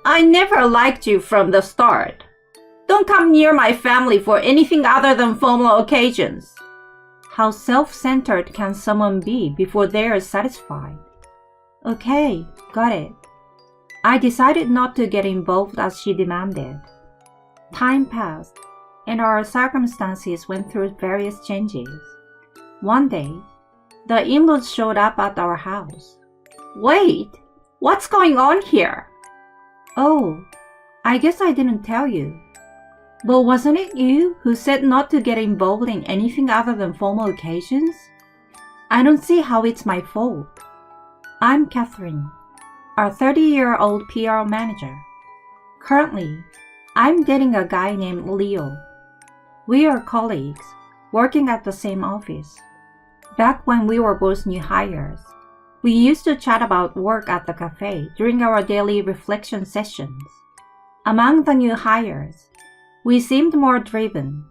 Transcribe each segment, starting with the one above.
I never liked you from the start. Don't come near my family for anything other than formal occasions. How self-centered can someone be before they are satisfied? Okay, got it. I decided not to get involved as she demanded. Time passed, and our circumstances went through various changes. One day, the in-laws showed up at our house. Wait, what's going on here? Oh, I guess I didn't tell you. But wasn't it you who said not to get involved in anything other than formal occasions? I don't see how it's my fault. I'm Catherine, our 30-year-old PR manager. Currently, I'm dating a guy named Leo. We are colleagues, working at the same office. Back when we were both new hires, we used to chat about work at the cafe during our daily reflection sessions. Among the new hires, we seemed more driven,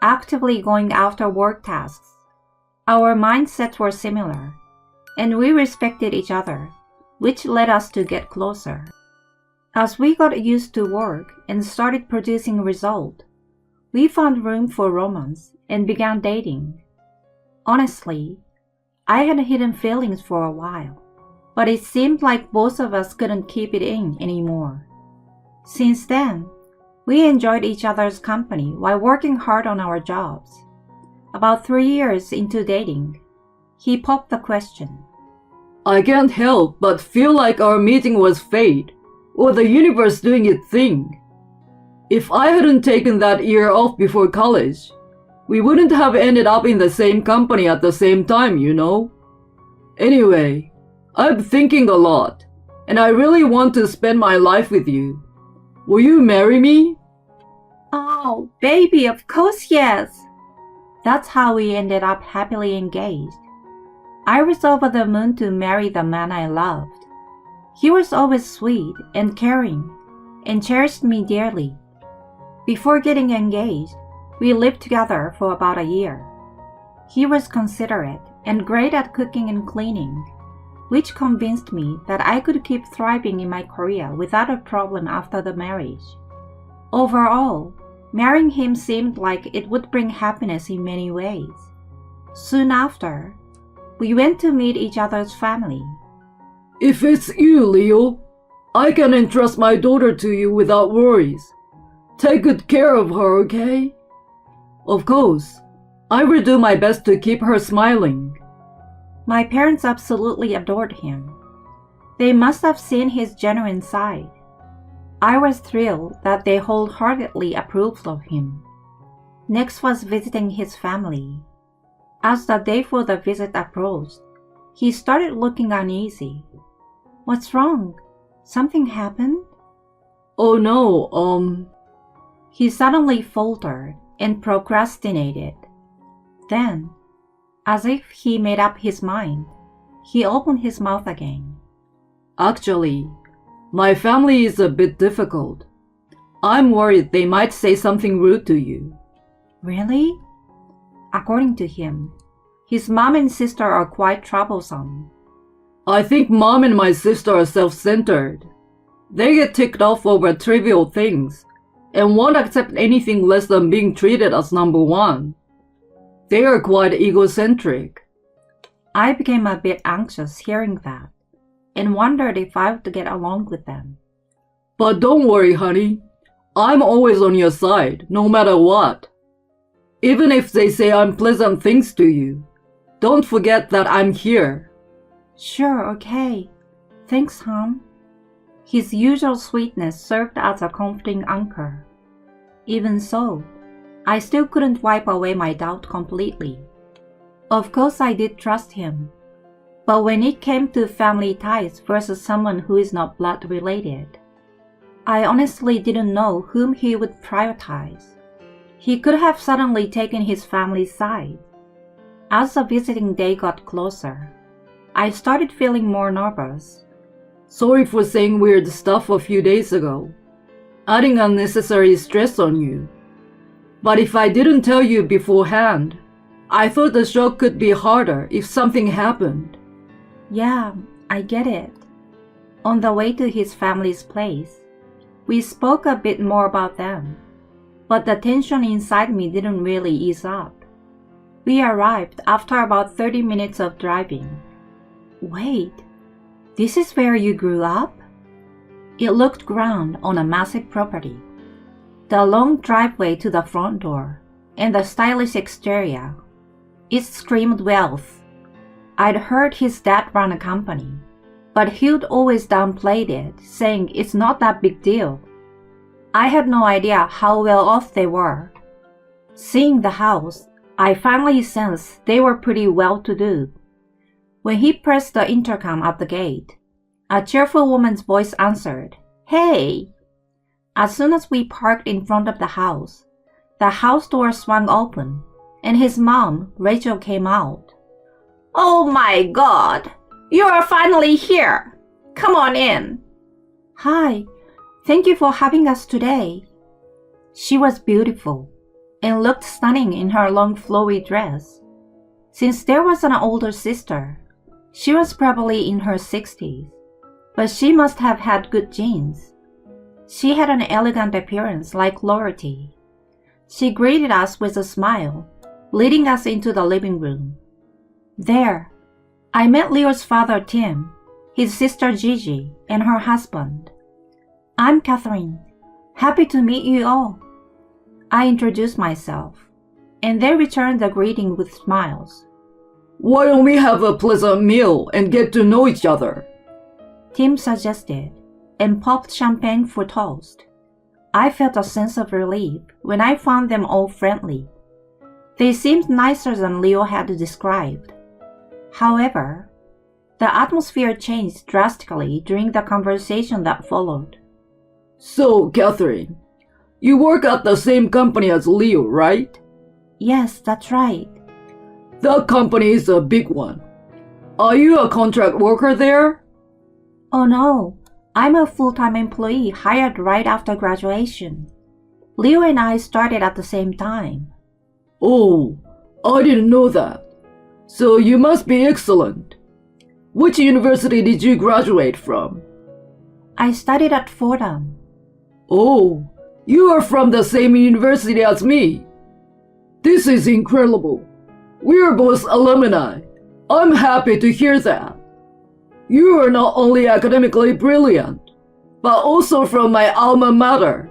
actively going after work tasks. Our mindsets were similar, and we respected each other, which led us to get closer. As we got used to work and started producing results, we found room for romance and began dating. Honestly, I had hidden feelings for a while, but it seemed like both of us couldn't keep it in anymore. Since then, we enjoyed each other's company while working hard on our jobs. About 3 years into dating, he popped the question. I can't help but feel like our meeting was fate, or the universe doing its thing. If I hadn't taken that year off before college, we wouldn't have ended up in the same company at the same time, you know? Anyway, I'm thinking a lot, and I really want to spend my life with you. Will you marry me? Oh, baby, of course yes. That's how we ended up happily engaged. I was over the moon to marry the man I loved. He was always sweet and caring, and cherished me dearly. Before getting engaged, we lived together for about a year. He was considerate and great at cooking and cleaning, which convinced me that I could keep thriving in my career without a problem after the marriage. Overall, marrying him seemed like it would bring happiness in many ways. Soon after, we went to meet each other's family. If it's you, Leo, I can entrust my daughter to you without worries. Take good care of her, okay? Of course, I will do my best to keep her smiling. My parents absolutely adored him. They must have seen his genuine side. I was thrilled that they wholeheartedly approved of him. Next was visiting his family. As the day for the visit approached, he started looking uneasy. What's wrong? Something happened? Oh no, He suddenly faltered and procrastinated. Then, as if he made up his mind, he opened his mouth again. Actually, my family is a bit difficult. I'm worried they might say something rude to you. Really? According to him, his mom and sister are quite troublesome. I think mom and my sister are self-centered. They get ticked off over trivial things and won't accept anything less than being treated as number one. They are quite egocentric. I became a bit anxious hearing that and wondered if I would get along with them. But don't worry, honey. I'm always on your side, no matter what. Even if they say unpleasant things to you, don't forget that I'm here. Sure, okay. Thanks, hon. His usual sweetness served as a comforting anchor. Even so, I still couldn't wipe away my doubt completely. Of course I did trust him, but when it came to family ties versus someone who is not blood related, I honestly didn't know whom he would prioritize. He could have suddenly taken his family's side. As the visiting day got closer, I started feeling more nervous. Sorry for saying weird stuff a few days ago, adding unnecessary stress on you. But if I didn't tell you beforehand, I thought the shock could be harder if something happened. Yeah, I get it. On the way to his family's place, We spoke a bit more about them, but the tension inside me didn't really ease up. We arrived after about 30 minutes of driving. Wait, this is where you grew up? It looked grand on a massive property. The long driveway to the front door and the stylish exterior. It screamed wealth. I'd heard his dad ran a company, but he'd always downplayed it, saying it's not that big deal. I had no idea how well off they were. Seeing the house, I finally sensed they were pretty well-to-do. When he pressed the intercom at the gate, a cheerful woman's voice answered, "Hey!" As soon as we parked in front of the house door swung open, and his mom, Rachel, came out. "Oh my God! You are finally here! Come on in!" "Hi, thank you for having us today." She was beautiful and looked stunning in her long flowy dress. Since there was an older sister, she was probably in her 60s, but she must have had good genes. She had an elegant appearance like royalty. She greeted us with a smile, leading us into the living room. There, I met Leo's father Tim, his sister Gigi, and her husband. "I'm Catherine. Happy to meet you all." I introduced myself, and they returned the greeting with smiles. Why don't we have a pleasant meal and get to know each other? Tim suggested, and popped champagne for toast. I felt a sense of relief when I found them all friendly. They seemed nicer than Leo had described. However, the atmosphere changed drastically during the conversation that followed. So, Catherine, you work at the same company as Leo, right? Yes, that's right. That company is a big one. Are you a contract worker there? Oh no, I'm a full-time employee hired right after graduation. Leo and I started at the same time. Oh, I didn't know that. So you must be excellent. Which university did you graduate from? I studied at Fordham. Oh, you are from the same university as me. This is incredible. We are both alumni. I'm happy to hear that. You are not only academically brilliant, but also from my alma mater.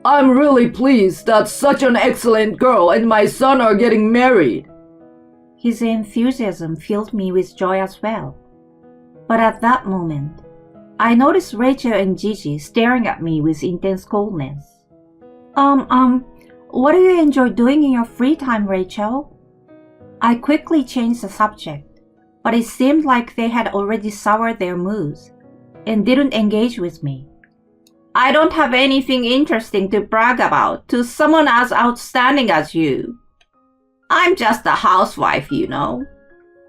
I'm really pleased that such an excellent girl and my son are getting married. His enthusiasm filled me with joy as well. But at that moment, I noticed Rachel and Gigi staring at me with intense coldness. What do you enjoy doing in your free time, Rachel? I quickly changed the subject, but it seemed like they had already soured their moods and didn't engage with me. I don't have anything interesting to brag about to someone as outstanding as you. I'm just a housewife, you know.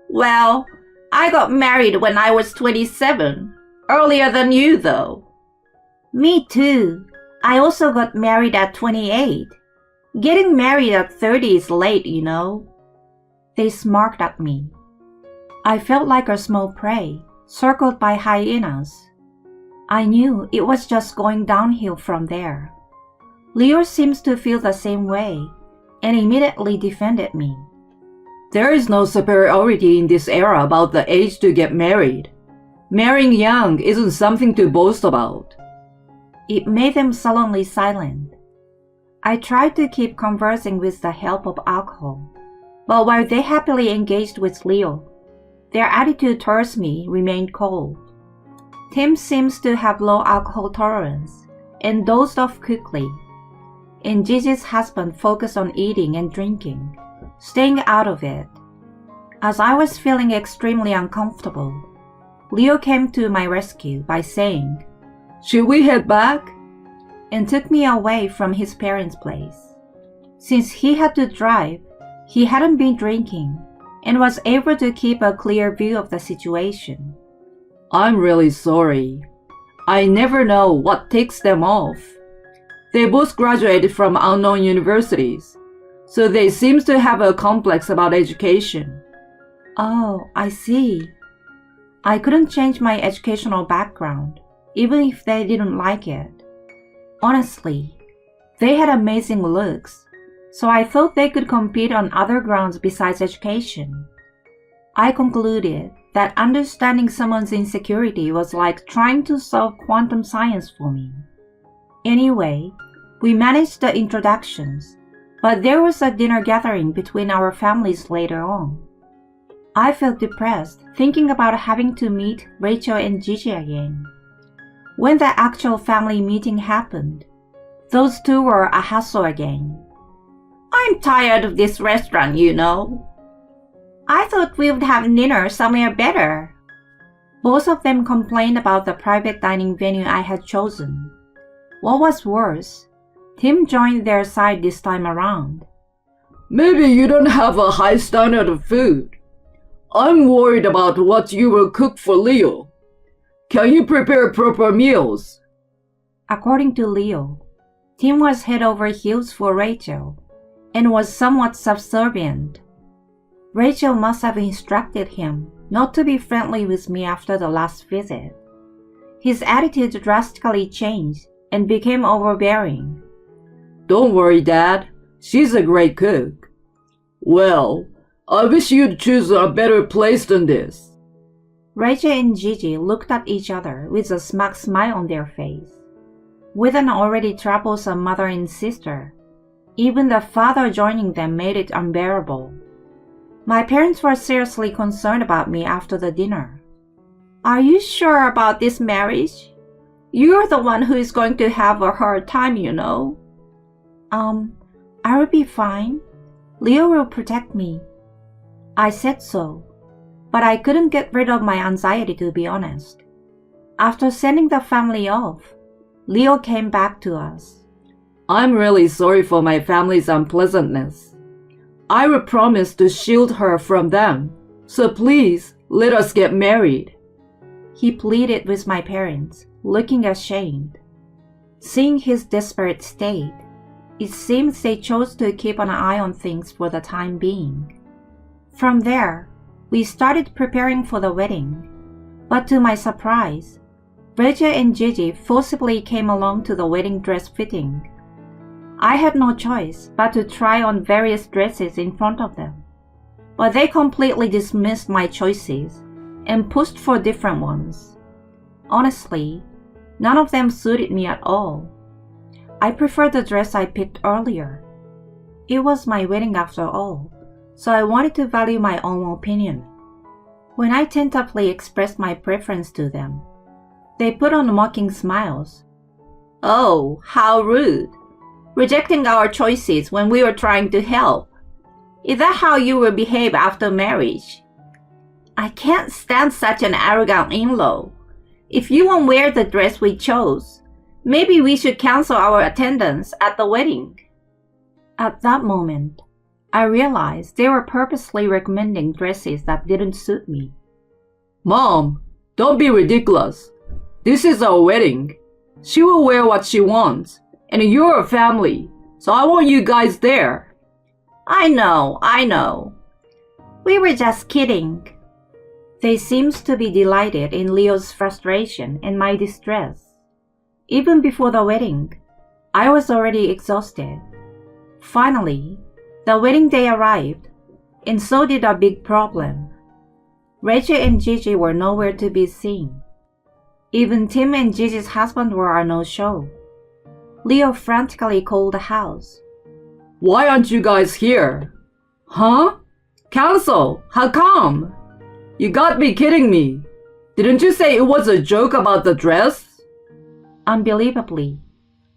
Well, I got married when I was 27, earlier than you though. Me too. I also got married at 28. Getting married at 30 is late, you know. They smirked at me. I felt like a small prey, circled by hyenas. I knew it was just going downhill from there. Leo seems to feel the same way, and immediately defended me. There is no superiority in this era about the age to get married. Marrying young isn't something to boast about. It made them sullenly silent. I tried to keep conversing with the help of alcohol, but while they happily engaged with Leo, their attitude towards me remained cold. Tim seems to have low alcohol tolerance and dozed off quickly, and Gigi's husband focused on eating and drinking, staying out of it. As I was feeling extremely uncomfortable, Leo came to my rescue by saying, "Should we head back?" and took me away from his parents' place. Since he had to drive, he hadn't been drinking and was able to keep a clear view of the situation. I'm really sorry. I never know what takes them off. They both graduated from unknown universities, so they seem to have a complex about education. Oh, I see. I couldn't change my educational background, even if they didn't like it. Honestly, they had amazing looks, so I thought they could compete on other grounds besides education. I concluded that understanding someone's insecurity was like trying to solve quantum science for me. Anyway, we managed the introductions, but there was a dinner gathering between our families later on. I felt depressed thinking about having to meet Rachel and Gigi again. When the actual family meeting happened, those two were a hassle again. "I'm tired of this restaurant, you know. I thought we would have dinner somewhere better." Both of them complained about the private dining venue I had chosen. What was worse, Tim joined their side this time around. Maybe you don't have a high standard of food. I'm worried about what you will cook for Leo. Can you prepare proper meals? According to Leo, Tim was head over heels for Rachel and was somewhat subservient. Rachel must have instructed him not to be friendly with me after the last visit. His attitude drastically changed and became overbearing. Don't worry, Dad. She's a great cook. Well, I wish you'd choose a better place than this. Rachel and Gigi looked at each other with a smug smile on their face. With an already troublesome mother and sister, even the father joining them made it unbearable. My parents were seriously concerned about me after the dinner. "Are you sure about this marriage? You're the one who is going to have a hard time, you know." I will be fine. Leo will protect me." I said so, but I couldn't get rid of my anxiety, to be honest. After sending the family off, Leo came back to us. I'm really sorry for my family's unpleasantness. I will promise to shield her from them, so please let us get married. He pleaded with my parents, looking ashamed. Seeing his desperate state, it seems they chose to keep an eye on things for the time being. From there, we started preparing for the wedding, but to my surprise, Rachel and Gigi forcibly came along to the wedding dress fitting. I had no choice but to try on various dresses in front of them, but they completely dismissed my choices and pushed for different ones. Honestly, none of them suited me at all. I preferred the dress I picked earlier. It was my wedding after all, so I wanted to value my own opinion. When I tentatively expressed my preference to them, they put on mocking smiles. "Oh, how rude. Rejecting our choices when we were trying to help. Is that how you will behave after marriage? I can't stand such an arrogant in-law. If you won't wear the dress we chose, maybe we should cancel our attendance at the wedding." At that moment, I realized they were purposely recommending dresses that didn't suit me. Mom, don't be ridiculous. This is our wedding. She will wear what she wants, and you're a family, so I want you guys there. I know. We were just kidding. They seemed to be delighted in Leo's frustration and my distress. Even before the wedding, I was already exhausted. Finally, the wedding day arrived, and so did a big problem. Rachel and Gigi were nowhere to be seen. Even Tim and Gigi's husband were a no-show. Leo frantically called the house. Why aren't you guys here? Huh? Cancel? How come? You got me kidding me. Didn't you say it was a joke about the dress? Unbelievably,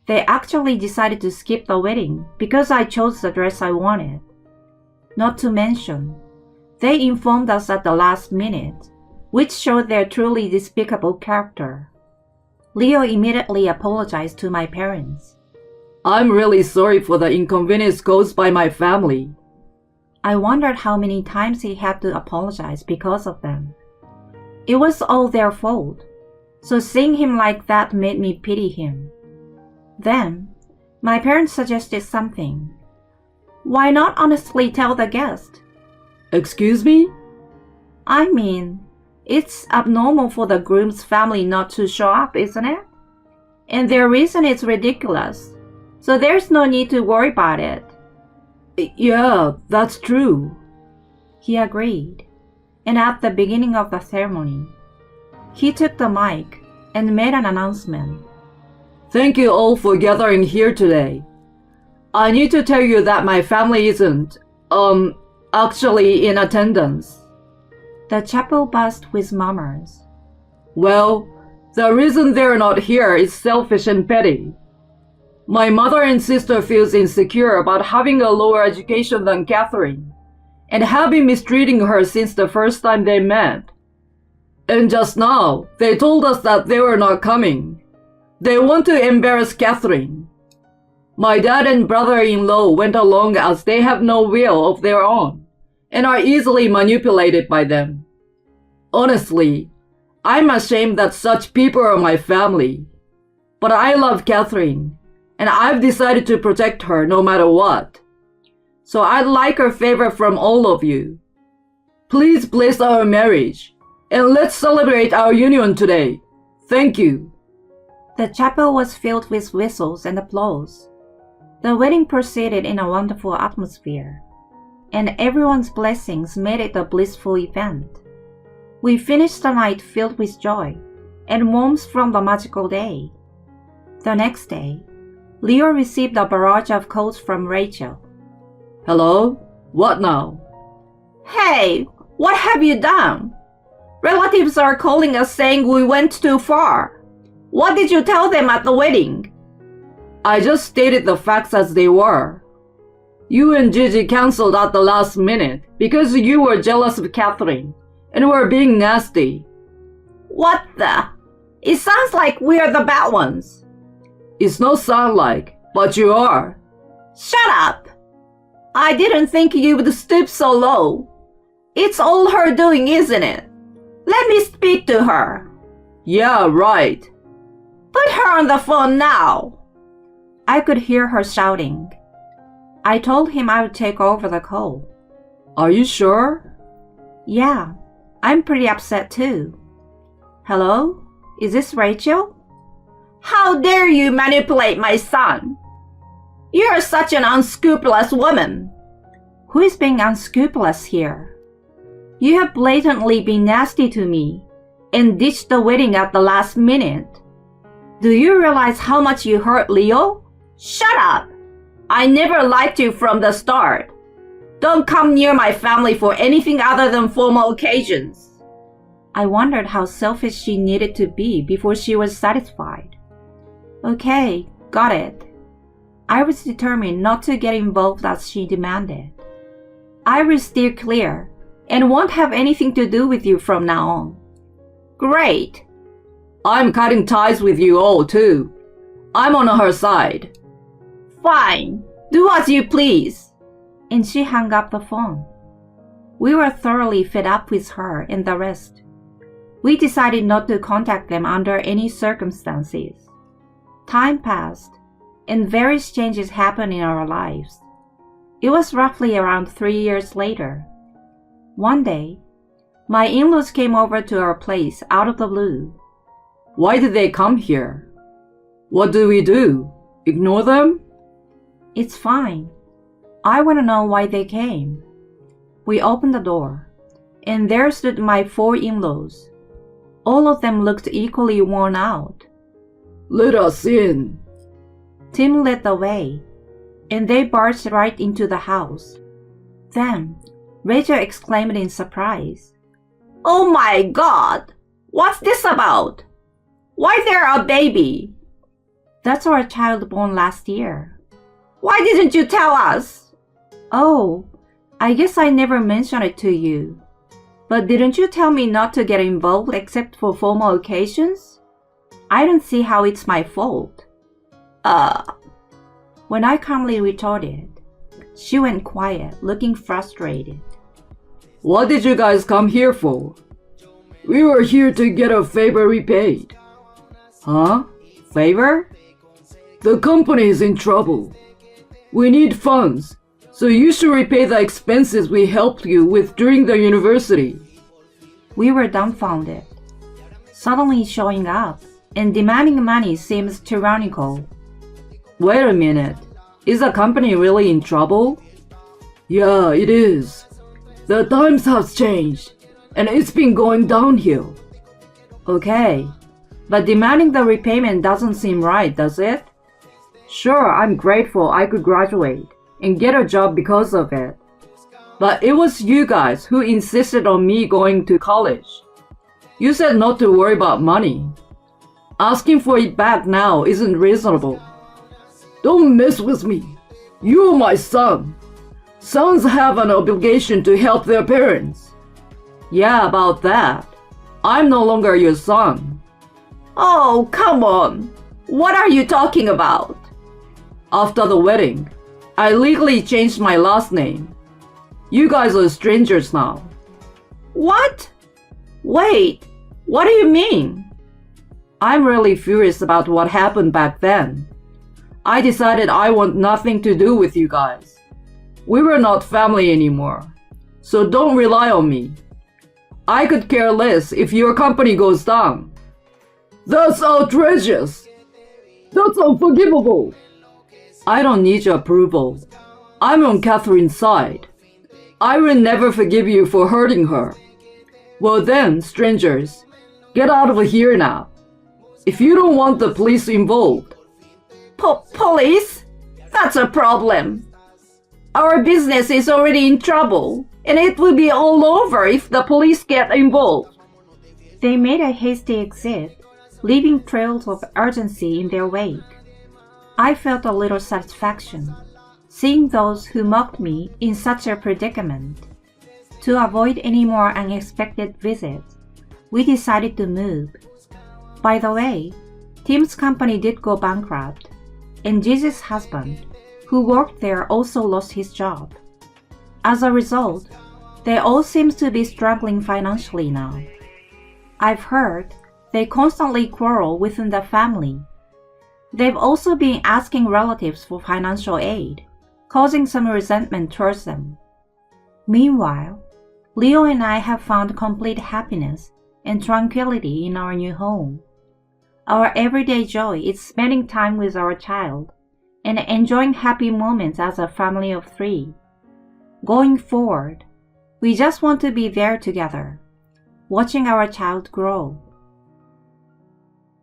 they actually decided to skip the wedding because I chose the dress I wanted. Not to mention, they informed us at the last minute, which showed their truly despicable character. Leo immediately apologized to my parents. I'm really sorry for the inconvenience caused by my family. I wondered how many times he had to apologize because of them. It was all their fault, so seeing him like that made me pity him. Then, my parents suggested something. Why not honestly tell the guest? Excuse me? I mean, it's abnormal for the groom's family not to show up, isn't it? and their reason is ridiculous, so there's no need to worry about it. Yeah, that's true. He agreed, and at the beginning of the ceremony, he took the mic and made an announcement. Thank you all for gathering here today. I need to tell you that my family isn't, actually in attendance. The chapel buzzed with murmurs. Well, the reason they're not here is selfish and petty. My mother and sister feels insecure about having a lower education than Catherine, and have been mistreating her since the first time they met. And just now, they told us that they were not coming. They want to embarrass Catherine. My dad and brother-in-law went along as they have no will of their own, and are easily manipulated by them. Honestly, I'm ashamed that such people are my family. But I love Catherine, and I've decided to protect her no matter what. So I'd like a favor from all of you. Please bless our marriage, and let's celebrate our union today. Thank you. The chapel was filled with whistles and applause. The wedding proceeded in a wonderful atmosphere, and everyone's blessings made it a blissful event. We finished the night filled with joy and warmth from the magical day. The next day, Leo received a barrage of calls from Rachel. Hello? What now? Hey, what have you done? Relatives are calling us saying we went too far. What did you tell them at the wedding? I just stated the facts as they were. You and Gigi canceled at the last minute because you were jealous of Catherine and were being nasty. What the? It sounds like we're the bad ones. It's not sound like, but you are. Shut up! I didn't think you would stoop so low. It's all her doing, isn't it? Let me speak to her. Yeah, right. Put her on the phone now. I could hear her shouting. I told him I would take over the call. Are you sure? Yeah, I'm pretty upset too. Hello? Is this Rachel? How dare you manipulate my son? You're such an unscrupulous woman. Who is being unscrupulous here? You have blatantly been nasty to me and ditched the wedding at the last minute. Do you realize how much you hurt Leo? Shut up! I never liked you from the start. Don't come near my family for anything other than formal occasions. I wondered how selfish she needed to be before she was satisfied. Okay, got it. I was determined not to get involved as she demanded. I will steer clear and won't have anything to do with you from now on. Great. I'm cutting ties with you all too. I'm on her side. Fine. Do as you please. And she hung up the phone. We were thoroughly fed up with her and the rest. We decided not to contact them under any circumstances. Time passed, and various changes happened in our lives. It was roughly around 3 years later. One day, my in-laws came over to our place out of the blue. Why did they come here? What do we do? Ignore them? It's fine. I want to know why they came. We opened the door, and there stood my 4 in-laws. All of them looked equally worn out. Let us in. Tim led the way, and they barged right into the house. Then, Rachel exclaimed in surprise, "Oh my God! What's this about? Why there a baby?" "That's our child born last year." "Why didn't you tell us?" "Oh, I guess I never mentioned it to you. But didn't you tell me not to get involved except for formal occasions? I don't see how it's my fault." When I calmly retorted, she went quiet, looking frustrated. What did you guys come here for? We were here to get a favor repaid. Huh? Favor? The company is in trouble. We need funds, so you should repay the expenses we helped you with during the university. We were dumbfounded. Suddenly showing up, and demanding money seems tyrannical. Wait a minute. Is the company really in trouble? Yeah, it is. The times have changed, and it's been going downhill. Okay, but demanding the repayment doesn't seem right, does it? Sure, I'm grateful I could graduate and get a job because of it. But it was you guys who insisted on me going to college. You said not to worry about money. Asking for it back now isn't reasonable. Don't mess with me. You're my son. Sons have an obligation to help their parents. Yeah, about that. I'm no longer your son. Oh, come on. What are you talking about? After the wedding, I legally changed my last name. You guys are strangers now. What? Wait, what do you mean? I'm really furious about what happened back then. I decided I want nothing to do with you guys. We were not family anymore, so don't rely on me. I could care less if your company goes down. That's outrageous. That's unforgivable. I don't need your approval. I'm on Catherine's side. I will never forgive you for hurting her. Well then, strangers, get out of here now. If you don't want the police involved. Police? That's a problem. Our business is already in trouble, and it will be all over if the police get involved. They made a hasty exit, leaving trails of urgency in their wake. I felt a little satisfaction, seeing those who mocked me in such a predicament. To avoid any more unexpected visits, we decided to move. By the way, Tim's company did go bankrupt, and Gigi's husband, who worked there, also lost his job. As a result, they all seem to be struggling financially now. I've heard they constantly quarrel within the family. They've also been asking relatives for financial aid, causing some resentment towards them. Meanwhile, Leo and I have found complete happiness and tranquility in our new home. Our everyday joy is spending time with our child and enjoying happy moments as a family of 3. Going forward, we just want to be there together, watching our child grow.